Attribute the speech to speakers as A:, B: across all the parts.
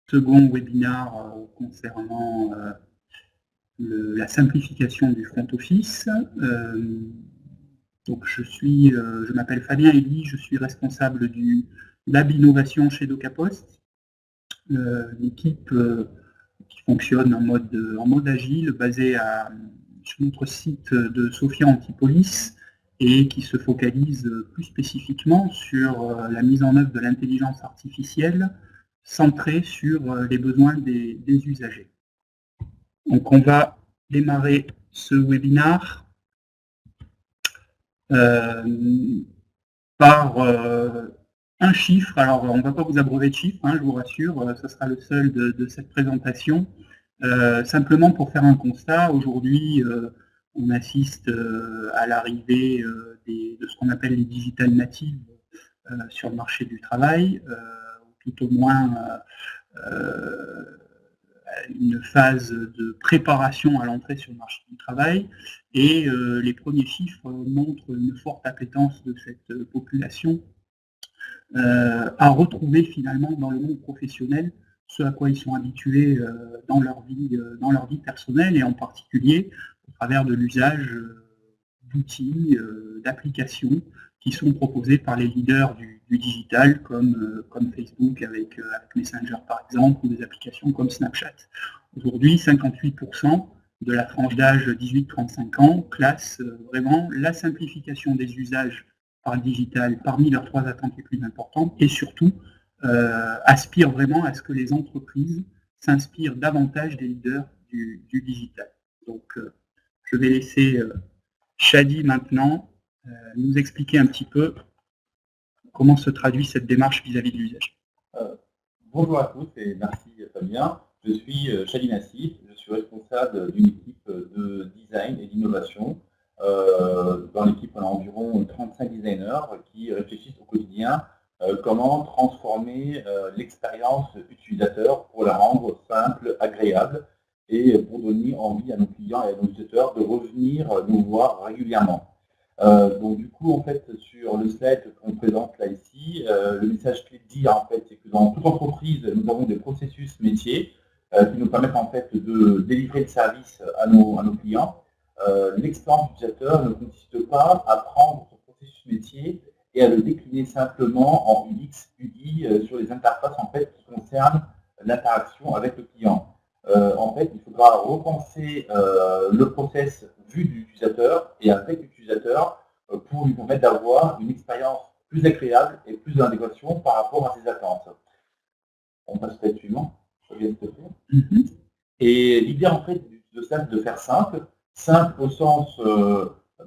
A: second webinaire concernant la simplification du front office. Donc je m'appelle Fabien Elie, je suis responsable du Lab Innovation chez DocaPost, une équipe qui fonctionne en mode agile, basée sur notre site de Sophia Antipolis, et qui se focalise plus spécifiquement sur la mise en œuvre de l'intelligence artificielle centrée sur les besoins des usagers. Donc on va démarrer ce webinaire par un chiffre. Alors on ne va pas vous abreuver de chiffres, je vous rassure, ce sera le seul de cette présentation. Simplement pour faire un constat, aujourd'hui on assiste à l'arrivée de ce qu'on appelle les digital natives sur le marché du travail, tout au moins une phase de préparation à l'entrée sur le marché du travail, et les premiers chiffres montrent une forte appétence de cette population à retrouver finalement dans le monde professionnel ce à quoi ils sont habitués dans leur vie personnelle, et en particulier au travers de l'usage d'outils, d'applications qui sont proposés par les leaders du digital, comme Facebook avec Messenger par exemple, ou des applications comme Snapchat. Aujourd'hui, 58% de la tranche d'âge 18-35 ans classe vraiment la simplification des usages par le digital parmi leurs 3 attentes les plus importantes, et surtout aspirent vraiment à ce que les entreprises s'inspirent davantage des leaders du digital. Donc je vais laisser Shadi maintenant nous expliquer un petit peu comment se traduit cette démarche vis-à-vis de l'usage.
B: Bonjour à tous et merci Fabien. Je suis Shadi Nassif, je suis responsable d'une équipe de design et d'innovation. Dans l'équipe, on a environ 35 designers qui réfléchissent au quotidien comment transformer l'expérience utilisateur pour la rendre simple, agréable, et pour donner envie à nos clients et à nos utilisateurs de revenir nous voir régulièrement. Donc du coup, en fait, sur le slide qu'on présente là ici, le message clé de dire, en fait, c'est que dans toute entreprise, nous avons des processus métiers qui nous permettent en fait de délivrer le service à nos clients. L'expérience utilisateur ne consiste pas à prendre ce processus métier et à le décliner simplement en UX, UI sur les interfaces en fait qui concernent l'interaction avec le client. En fait, il faudra repenser le process vu de l'utilisateur et avec l'utilisateur pour lui permettre d'avoir une expérience plus agréable et plus en adéquation par rapport à ses attentes. On passe au slide suivant. Et l'idée en fait de faire simple au sens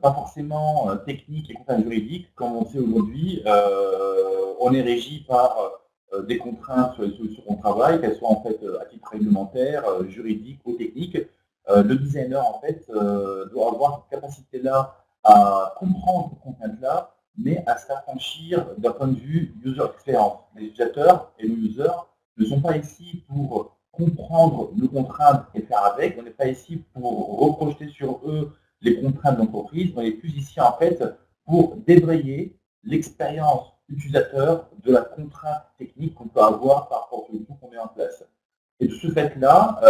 B: pas forcément technique et comptable juridique, comme on sait aujourd'hui, on est régi par des contraintes sur les solutions qu'on travaille, qu'elles soient en fait à titre réglementaire, juridique ou technique. Le designer en fait doit avoir cette capacité-là à comprendre ces contraintes-là, mais à s'affranchir d'un point de vue user experience. Les utilisateurs et nos users ne sont pas ici pour comprendre nos contraintes et faire avec. On n'est pas ici pour reprojeter sur eux les contraintes d'entreprise. On est plus ici en fait pour débrayer l'expérience utilisateur de la contrainte technique qu'on peut avoir par rapport aux solutions qu'on met en place. Et de ce fait-là,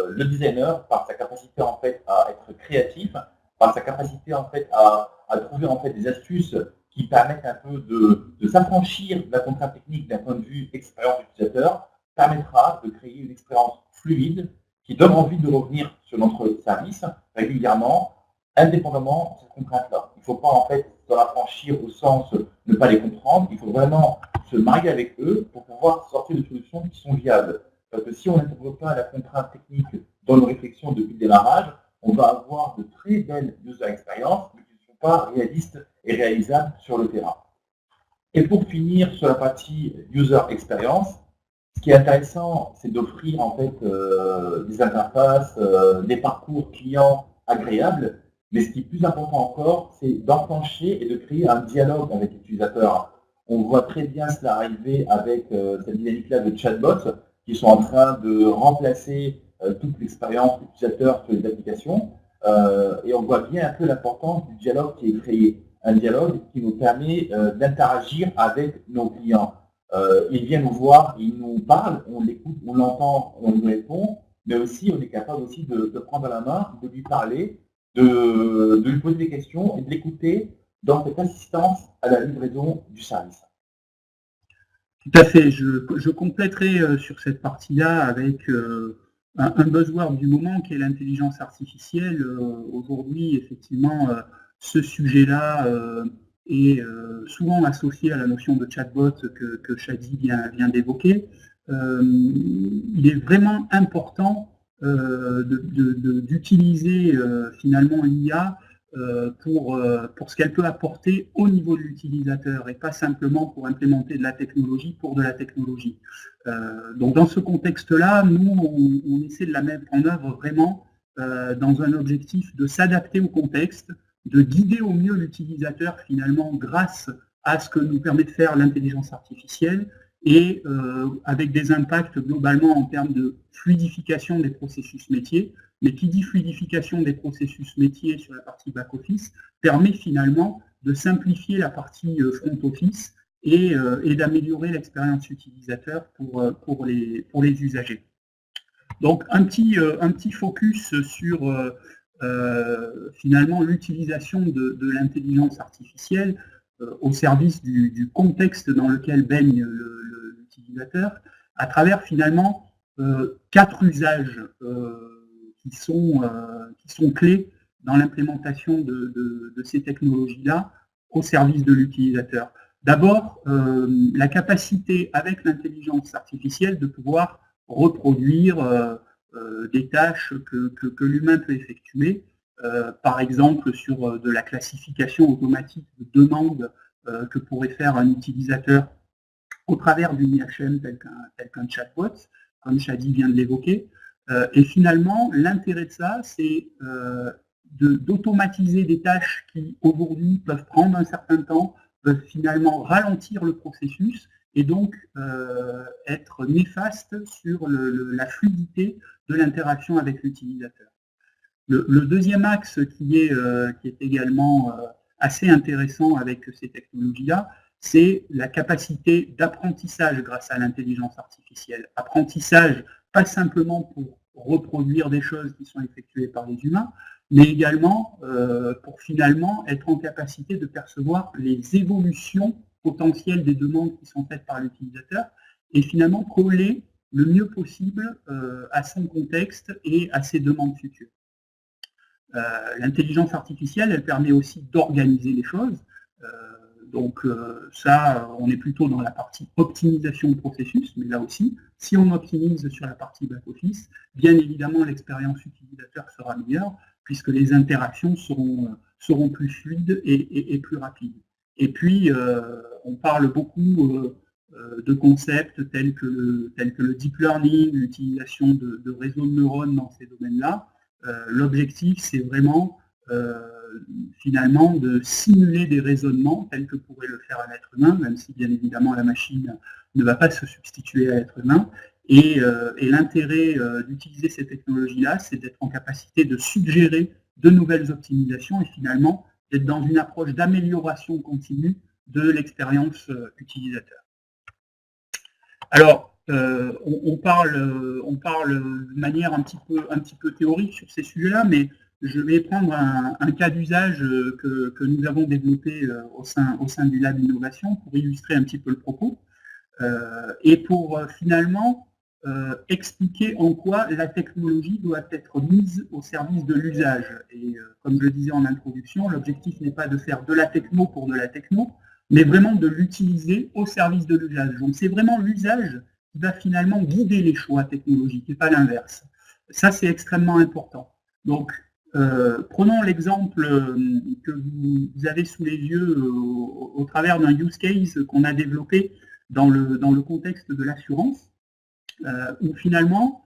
B: le designer, par sa capacité en fait à être créatif, par sa capacité en fait à trouver en fait des astuces qui permettent un peu de s'affranchir de la contrainte technique d'un point de vue expérience utilisateur, permettra de créer une expérience fluide qui donne envie de revenir sur notre service régulièrement, indépendamment de cette contrainte-là. Il ne faut pas en fait s'en affranchir au sens de ne pas les comprendre, il faut vraiment se marier avec eux pour pouvoir sortir de solutions qui sont viables. Parce que si on n'intègre pas la contrainte technique dans nos réflexions depuis le démarrage, on va avoir de très belles user expériences, mais qui ne sont pas réalistes et réalisables sur le terrain. Et pour finir sur la partie user experience, ce qui est intéressant, c'est d'offrir en fait des interfaces, des parcours clients agréables, mais ce qui est plus important encore, c'est d'enclencher et de créer un dialogue avec l'utilisateur. On voit très bien cela arriver avec cette dynamique-là de chatbots qui sont en train de remplacer toute l'expérience utilisateur sur les applications, et on voit bien un peu l'importance du dialogue qui est créé. Un dialogue qui nous permet d'interagir avec nos clients. Il vient nous voir, il nous parle, on l'écoute, on l'entend, on lui répond, mais aussi on est capable aussi de prendre la main, de lui parler, de lui poser des questions et de l'écouter dans cette assistance à la livraison du service.
A: Tout à fait. Je compléterai sur cette partie-là avec un buzzword du moment qui est l'intelligence artificielle. Aujourd'hui, effectivement, ce sujet-là est souvent associé à la notion de chatbot que Shadi vient d'évoquer. Il est vraiment important d'utiliser finalement l'IA pour ce qu'elle peut apporter au niveau de l'utilisateur et pas simplement pour implémenter de la technologie pour de la technologie. Donc dans ce contexte-là, nous, on essaie de la mettre en œuvre vraiment dans un objectif de s'adapter au contexte, de guider au mieux l'utilisateur finalement grâce à ce que nous permet de faire l'intelligence artificielle et avec des impacts globalement en termes de fluidification des processus métiers. Mais qui dit fluidification des processus métiers sur la partie back-office permet finalement de simplifier la partie front-office et d'améliorer l'expérience utilisateur pour les usagers. Donc un petit focus sur finalement l'utilisation de l'intelligence artificielle au service du contexte dans lequel baigne l'utilisateur, à travers finalement 4 usages qui sont clés dans l'implémentation de ces technologies-là au service de l'utilisateur. D'abord, la capacité avec l'intelligence artificielle de pouvoir reproduire des tâches que l'humain peut effectuer, par exemple sur de la classification automatique de demandes que pourrait faire un utilisateur au travers d'une IHM tel qu'un chatbot, comme Shadi vient de l'évoquer. Et finalement, l'intérêt de ça, c'est d'automatiser des tâches qui, aujourd'hui, peuvent prendre un certain temps, peuvent finalement ralentir le processus et donc être néfastes sur la fluidité de l'interaction avec l'utilisateur. Le deuxième axe qui est également assez intéressant avec ces technologies-là, c'est la capacité d'apprentissage grâce à l'intelligence artificielle. Apprentissage, pas simplement pour reproduire des choses qui sont effectuées par les humains, mais également pour finalement être en capacité de percevoir les évolutions potentielles des demandes qui sont faites par l'utilisateur et finalement coller le mieux possible à son contexte et à ses demandes futures. L'intelligence artificielle, elle permet aussi d'organiser les choses. Donc ça, on est plutôt dans la partie optimisation de processus, mais là aussi, si on optimise sur la partie back-office, bien évidemment l'expérience utilisateur sera meilleure, puisque les interactions seront plus fluides et plus rapides. Et puis, on parle beaucoup de concepts tels que le deep learning, l'utilisation de réseaux de neurones dans ces domaines-là. L'objectif, c'est vraiment finalement de simuler des raisonnements tels que pourrait le faire un être humain, même si bien évidemment la machine ne va pas se substituer à l'être humain. Et l'intérêt d'utiliser ces technologies-là, c'est d'être en capacité de suggérer de nouvelles optimisations et finalement d'être dans une approche d'amélioration continue de l'expérience utilisateur. Alors, on parle de manière un petit peu théorique sur ces sujets-là, mais je vais prendre un cas d'usage que nous avons développé au sein du Lab Innovation pour illustrer un petit peu le propos et pour finalement expliquer en quoi la technologie doit être mise au service de l'usage. Et comme je le disais en introduction, l'objectif n'est pas de faire de la techno pour de la techno, mais vraiment de l'utiliser au service de l'usage. Donc c'est vraiment l'usage qui va finalement guider les choix technologiques et pas l'inverse. Ça, c'est extrêmement important. Donc, prenons l'exemple que vous avez sous les yeux au travers d'un use case qu'on a développé dans le contexte de l'assurance, où finalement,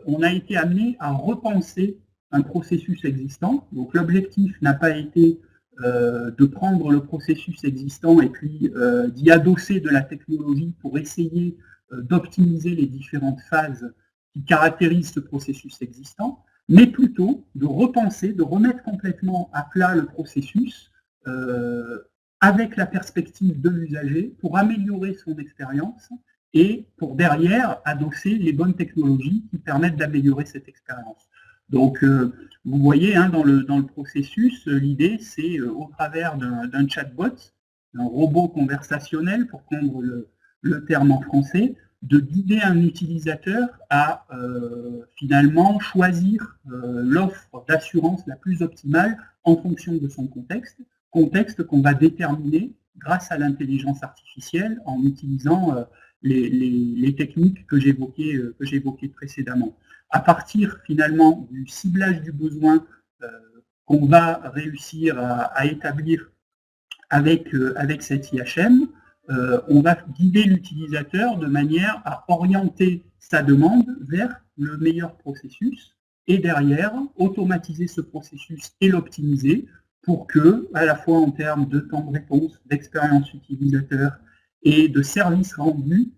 A: on a été amené à repenser un processus existant. Donc l'objectif n'a pas été de prendre le processus existant et puis d'y adosser de la technologie pour essayer d'optimiser les différentes phases qui caractérisent ce processus existant, mais plutôt de repenser, de remettre complètement à plat le processus avec la perspective de l'usager pour améliorer son expérience et pour derrière adosser les bonnes technologies qui permettent d'améliorer cette expérience. Donc, vous voyez, hein, dans le processus, l'idée, c'est au travers d'un chatbot, un robot conversationnel, pour prendre le terme en français, de guider un utilisateur à finalement choisir l'offre d'assurance la plus optimale en fonction de son contexte qu'on va déterminer grâce à l'intelligence artificielle en utilisant les techniques que j'évoquais précédemment. À partir finalement du ciblage du besoin qu'on va réussir à établir avec cette IHM, on va guider l'utilisateur de manière à orienter sa demande vers le meilleur processus et derrière automatiser ce processus et l'optimiser pour que, à la fois en termes de temps de réponse, d'expérience utilisateur et de service rendu,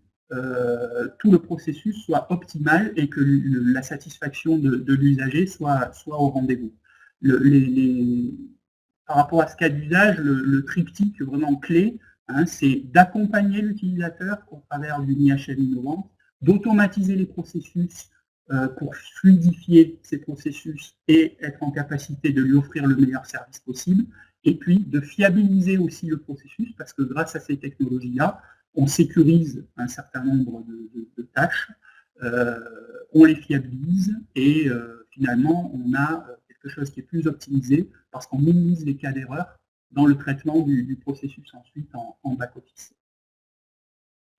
A: tout le processus soit optimal et que la satisfaction de l'usager soit au rendez-vous. Par rapport à ce cas d'usage, le triptyque vraiment clé, hein, c'est d'accompagner l'utilisateur au travers d'une IHM innovante, d'automatiser les processus pour fluidifier ces processus et être en capacité de lui offrir le meilleur service possible, et puis de fiabiliser aussi le processus, parce que grâce à ces technologies-là, on sécurise un certain nombre de tâches, on les fiabilise, et finalement, on a quelque chose qui est plus optimisé, parce qu'on minimise les cas d'erreur dans le traitement du processus ensuite en back-office.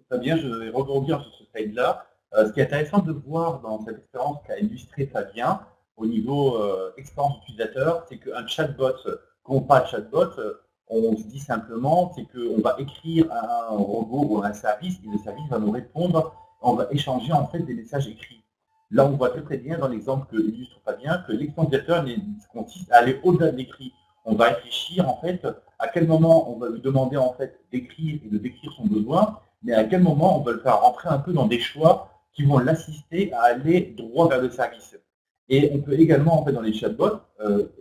B: Très bien, je vais rebondir sur ce slide-là. Ce qui est intéressant de voir dans cette expérience qu'a illustré Fabien, au niveau expérience utilisateur, c'est qu'un chatbot, quand on parle de chatbot, on se dit simplement, c'est qu'on va écrire à un robot ou à un service, et le service va nous répondre, on va échanger en fait des messages écrits. Là, on voit très bien dans l'exemple que illustre Fabien que l'expérience utilisateur consiste à aller au-delà de l'écrit. On va réfléchir en fait à quel moment on va lui demander en fait d'écrire et de décrire son besoin, mais à quel moment on va le faire rentrer un peu dans des choix qui vont l'assister à aller droit vers le service. Et on peut également, en fait, dans les chatbots,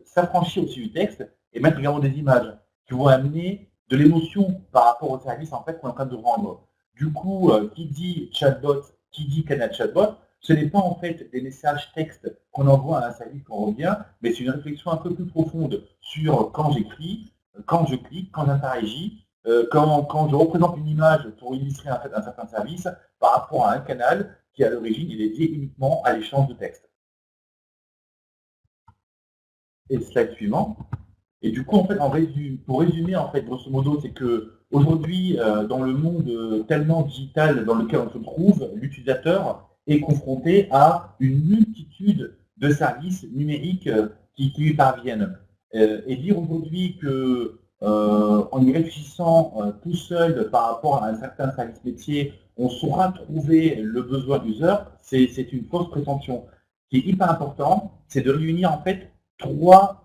B: s'affranchir aussi du texte et mettre également des images qui vont amener de l'émotion par rapport au service en fait qu'on est en train de rendre. Du coup, qui dit chatbot, qui dit canal chatbot, ce n'est pas en fait des messages texte qu'on envoie à un service qu'on revient, mais c'est une réflexion un peu plus profonde sur quand j'écris, quand je clique, quand j'interagis, quand je représente une image pour illustrer en fait, un certain service par rapport à un canal qui à l'origine est dédié uniquement à l'échange de texte. Et slide suivant. Et du coup, en fait, pour résumer, en fait, grosso modo, c'est que aujourd'hui, dans le monde tellement digital dans lequel on se trouve, l'utilisateur est confronté à une multitude de services numériques qui lui parviennent. Et dire aujourd'hui que en y réfléchissant tout seul par rapport à un certain service métier, on saura trouver le besoin user, c'est une fausse prétention. Ce qui est hyper important, c'est de réunir en fait trois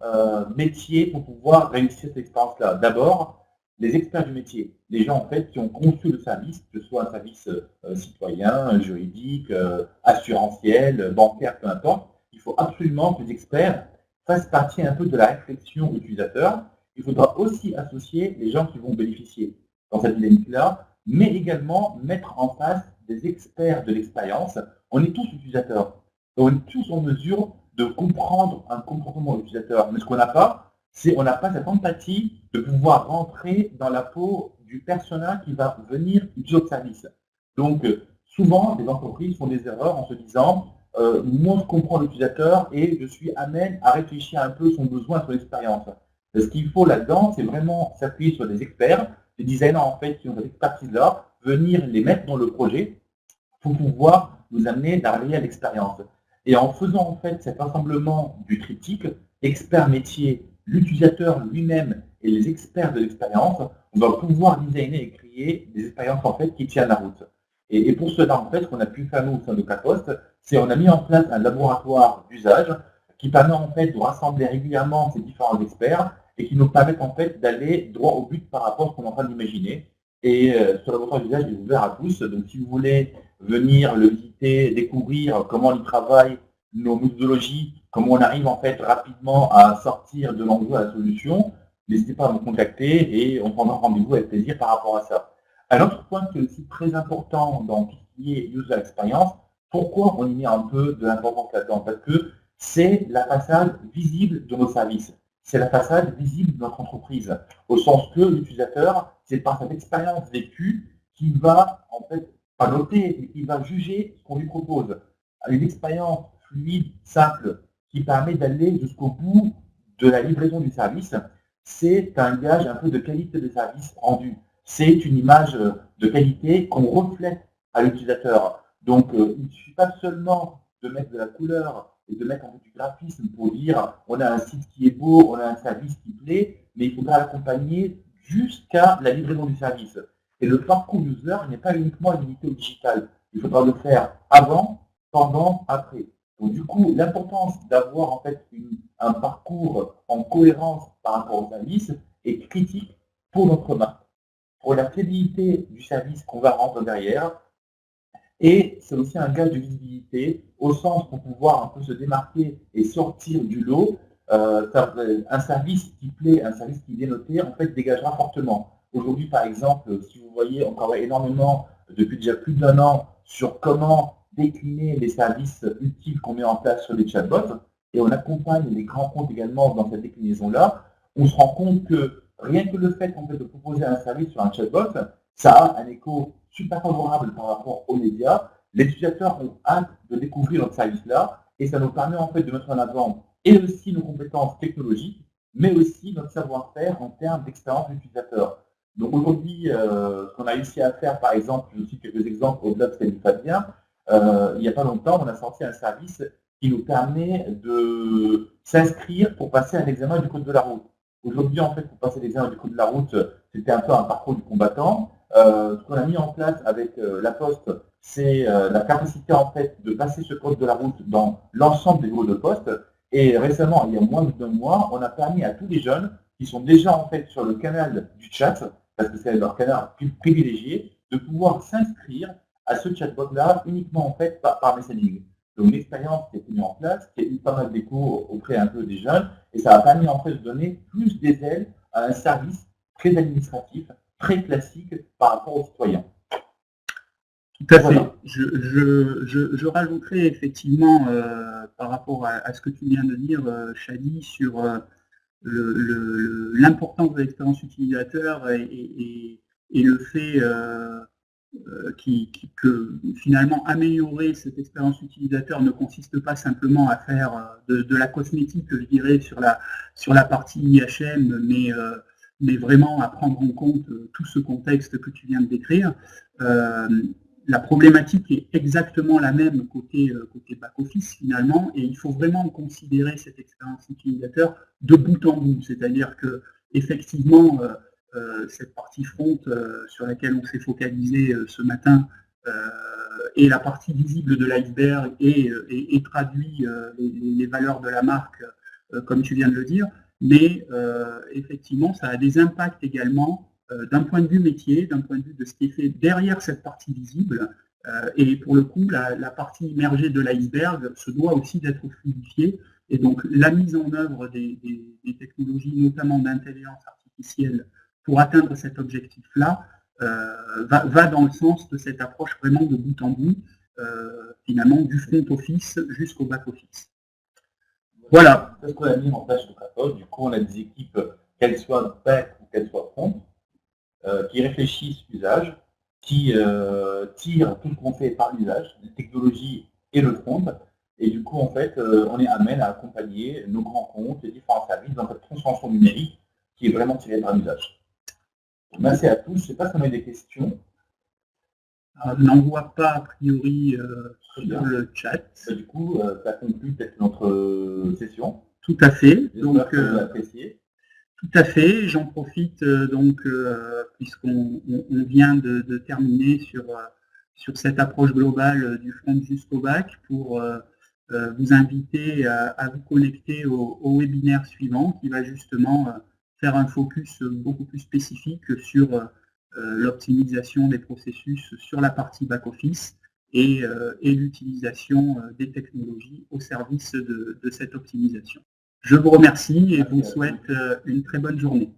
B: métiers pour pouvoir réussir cette expérience-là. D'abord, les experts du métier, les gens en fait qui ont conçu le service, que ce soit un service citoyen, juridique, assurantiel, bancaire, peu importe. Il faut absolument que les experts fassent partie un peu de la réflexion utilisateur. Il faudra aussi associer les gens qui vont bénéficier dans cette dynamique-là, mais également mettre en face des experts de l'expérience. On est tous utilisateurs. On est tous en mesure de comprendre un comportement utilisateur. Mais ce qu'on n'a pas, c'est on n'a pas cette empathie de pouvoir rentrer dans la peau du persona qui va venir utiliser notre service. Donc, souvent, les entreprises font des erreurs en se disant moi, je comprends l'utilisateur et je suis amène à réfléchir un peu son besoin, son expérience. Ce qu'il faut là-dedans, c'est vraiment s'appuyer sur des experts, des designers en fait qui ont cette expertise-là, venir les mettre dans le projet pour pouvoir nous amener d'arriver à l'expérience. Et en faisant en fait cet rassemblement du triptyque, expert métier, l'utilisateur lui-même et les experts de l'expérience, on va pouvoir designer et créer des expériences en fait qui tiennent la route. Et pour cela, en fait, ce qu'on a pu faire nous au sein de Capost, c'est on a mis en place un laboratoire d'usage qui permet en fait de rassembler régulièrement ces différents experts et qui nous permettent en fait d'aller droit au but par rapport à ce qu'on est en train d'imaginer. Et ce laboratoire d'usage est ouvert à tous, donc si vous voulez venir le visiter, découvrir comment il travaille, nos méthodologies, comment on arrive en fait rapidement à sortir de l'enjeu à la solution, n'hésitez pas à me contacter et on prendra rendez-vous avec plaisir par rapport à ça. Un autre point qui est aussi très important dans tout ce qui est user experience, pourquoi on y met un peu de l'importance là-dedans? Parce que c'est la façade visible de nos services. C'est la façade visible de notre entreprise, au sens que l'utilisateur, c'est par cette expérience vécue qu'il va, en fait, pas noter, mais qu'il va juger ce qu'on lui propose. Une expérience fluide, simple, qui permet d'aller jusqu'au bout de la livraison du service, c'est un gage un peu de qualité de service rendu. C'est une image de qualité qu'on reflète à l'utilisateur. Donc, il ne suffit pas seulement de mettre de la couleur et de mettre un peu du graphisme pour dire on a un site qui est beau, on a un service qui plaît, mais il faudra l'accompagner jusqu'à la livraison du service. Et le parcours user n'est pas uniquement limité au digital. Il faudra le faire avant, pendant, après. Donc du coup, l'importance d'avoir en fait un parcours en cohérence par rapport au service est critique pour notre marque, pour la crédibilité du service qu'on va rendre derrière. Et c'est aussi un gage de visibilité, au sens pour pouvoir un peu se démarquer et sortir du lot. Un service qui plaît, un service qui est bien noté, en fait, dégagera fortement. Aujourd'hui, par exemple, si vous voyez, on travaille énormément, depuis déjà plus d'1 an, sur comment décliner les services utiles qu'on met en place sur les chatbots, et on accompagne les grands comptes également dans cette déclinaison-là. On se rend compte que rien que le fait, en fait, de proposer un service sur un chatbot, ça a un écho super favorable par rapport aux médias. Les utilisateurs ont hâte de découvrir notre service-là et ça nous permet en fait de mettre en avant et aussi nos compétences technologiques, mais aussi notre savoir-faire en termes d'expérience utilisateur. Donc aujourd'hui, ce qu'on a réussi à faire, par exemple, je cite quelques exemples au-delà de ce qu'elle dit Fabien, il n'y a pas longtemps, on a sorti un service qui nous permet de s'inscrire pour passer un examen du code de la route. Aujourd'hui, en fait, pour passer l'examen du code de la route, c'était un peu un parcours du combattant. Ce qu'on a mis en place avec La Poste, c'est la capacité en fait de passer ce code de la route dans l'ensemble des bureaux de poste. Et récemment, il y a moins d'1 mois, on a permis à tous les jeunes qui sont déjà en fait sur le canal du chat, parce que c'est leur canal privilégié, de pouvoir s'inscrire à ce chatbot-là uniquement en fait par messaging. Donc une expérience qui a été mise en place, qui a eu pas mal d'écho auprès un peu des jeunes, et ça a permis en fait de donner plus des ailes à un service très administratif, très classique par rapport aux citoyens.
A: Tout à fait. Je rajouterai effectivement par rapport à ce que tu viens de dire, Chadi, sur l'importance de l'expérience utilisateur et le fait que finalement améliorer cette expérience utilisateur ne consiste pas simplement à faire de la cosmétique, je dirais, sur la partie IHM, mais vraiment à prendre en compte tout ce contexte que tu viens de décrire. La problématique est exactement la même côté back-office finalement, et il faut vraiment considérer cette expérience utilisateur de bout en bout, c'est-à-dire que effectivement cette partie front sur laquelle on s'est focalisé ce matin est la partie visible de l'iceberg et traduit les valeurs de la marque comme tu viens de le dire, mais effectivement ça a des impacts également d'un point de vue métier, d'un point de vue de ce qui est fait derrière cette partie visible, et pour le coup, la partie immergée de l'iceberg se doit aussi d'être fluidifiée, et donc la mise en œuvre des technologies, notamment d'intelligence artificielle, pour atteindre cet objectif-là, va dans le sens de cette approche vraiment de bout en bout, finalement du front office jusqu'au back office. Voilà.
B: C'est ce qu'on a mis en place sur Capos. Du coup, on a des équipes, qu'elles soient back ou qu'elles soient front, qui réfléchissent l'usage, qui tirent tout ce qu'on fait par l'usage, les technologies et le front. Et du coup, en fait, on est amène à accompagner nos grands comptes, les différents services dans cette transformation numérique qui est vraiment tirée par l'usage. Merci à tous. Je ne sais pas si on a des questions.
A: Je n'en vois pas a priori sur le chat.
B: Du coup, ça conclut peut-être notre session.
A: Tout à fait.
B: Donc, que vous appréciez.
A: Tout à fait. J'en profite puisqu'on vient de terminer sur cette approche globale du front jusqu'au back pour vous inviter à vous connecter au webinaire suivant qui va justement faire un focus beaucoup plus spécifique sur l'optimisation des processus sur la partie back-office et l'utilisation des technologies au service de cette optimisation. Je vous remercie et vous souhaite une très bonne journée.